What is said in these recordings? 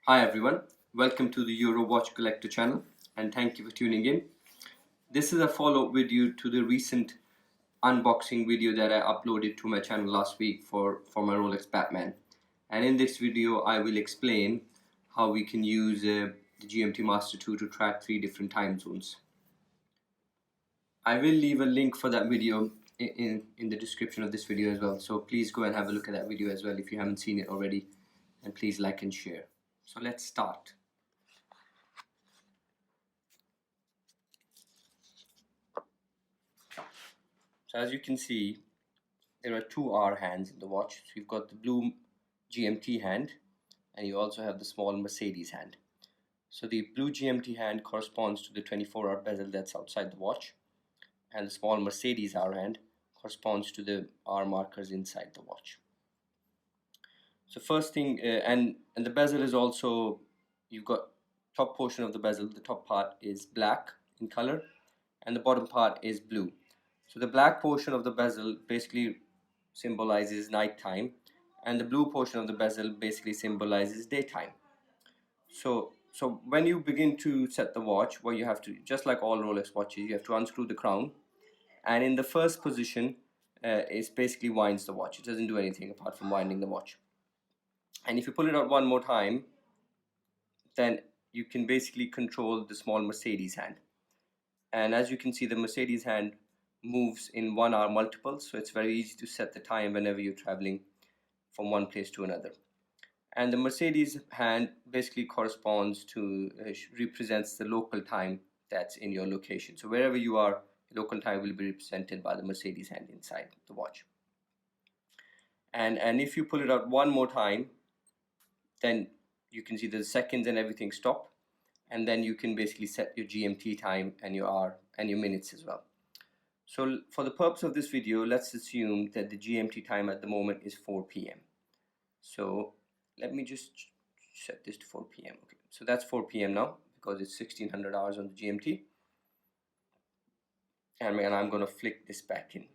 Hi everyone, welcome to the Euro Watch Collector channel and thank you for tuning in. This is a follow-up video to the recent unboxing video that I uploaded to my channel last week for my Rolex Batman. And in this video I will explain how we can use the GMT-Master 2 to track 3 different time zones. I will leave a link for that video in the description of this video as well, so please go and have a look at that video as well if you haven't seen it already, and please like and share. So let's start. So as you can see, there are two R hands in the watch. So you've got the blue GMT hand and you also have the small Mercedes hand. So the blue GMT hand corresponds to the 24-hour bezel that's outside the watch, and the small Mercedes R hand corresponds to the R markers inside the watch. So first thing, and the bezel is also, you've got top portion of the bezel, the top part is black in color and the bottom part is blue. So the black portion of the bezel basically symbolizes nighttime and the blue portion of the bezel basically symbolizes daytime. So when you begin to set the watch, what you have to, just like all Rolex watches, you have to unscrew the crown, and in the first position it basically winds the watch. It doesn't do anything apart from winding the watch. And if you pull it out one more time, then you can basically control the small Mercedes hand. And as you can see, the Mercedes hand moves in 1 hour multiples, so it's very easy to set the time whenever you're traveling from one place to another. And the Mercedes hand basically corresponds to, represents the local time that's in your location. So wherever you are, local time will be represented by the Mercedes hand inside the watch. And if you pull it out one more time, then you can see the seconds and everything stop, and then you can basically set your GMT time and your hour and your minutes as well. So for the purpose of this video, let's assume that the GMT time at the moment is 4 p.m. So let me just set this to 4 p.m. Okay, so that's 4 p.m. now because it's 1600 hours on the GMT. And I'm going to flick this back in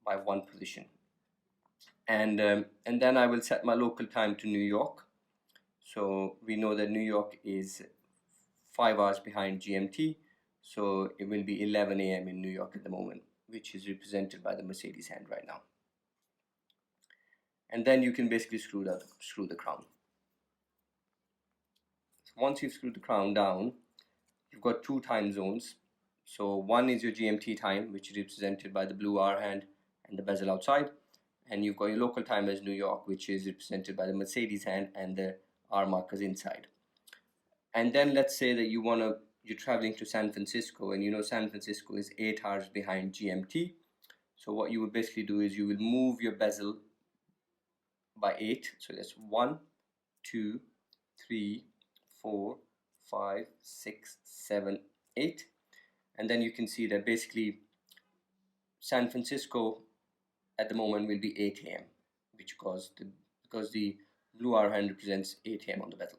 by one position. And then I will set my local time to New York. So we know that New York is 5 hours behind GMT, so it will be 11 a.m. in New York at the moment, which is represented by the Mercedes hand right now. And then you can basically screw the crown. So once you've screwed the crown down, you've got two time zones. So one is your GMT time, which is represented by the blue R hand and the bezel outside, and you've got your local time as New York, which is represented by the Mercedes hand and the R markers inside. And then let's say that you're traveling to San Francisco, and you know San Francisco is 8 hours behind GMT. So what you would basically do is you will move your bezel by 8. So that's 1, 2, 3, 4, 5, 6, 7, 8. And then you can see that basically San Francisco at the moment will be 8 a.m. because the blue R hand represents 8 a.m. on the bezel.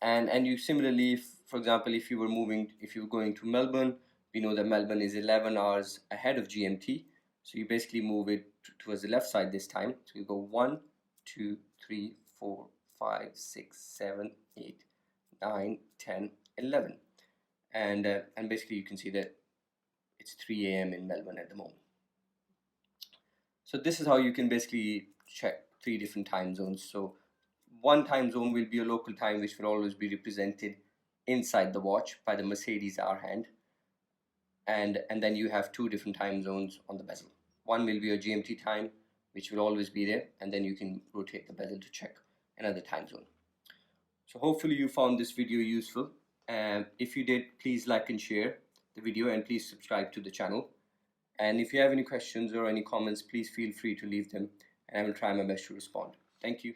And you similarly, for example, if you were going to Melbourne, we know that Melbourne is 11 hours ahead of GMT. So you basically move it towards the left side this time. So you go 1, 2, 3, 4, 5, 6, 7, 8, 9, 10, 11. And basically you can see that it's 3 a.m. in Melbourne at the moment. So this is how you can basically check 3 different time zones. So one time zone will be your local time, which will always be represented inside the watch by the Mercedes R hand. And then you have 2 different time zones on the bezel. One will be your GMT time, which will always be there, and then you can rotate the bezel to check another time zone. So hopefully you found this video useful. If you did, please like and share the video, and please subscribe to the channel. And if you have any questions or any comments, please feel free to leave them, and I will try my best to respond. Thank you.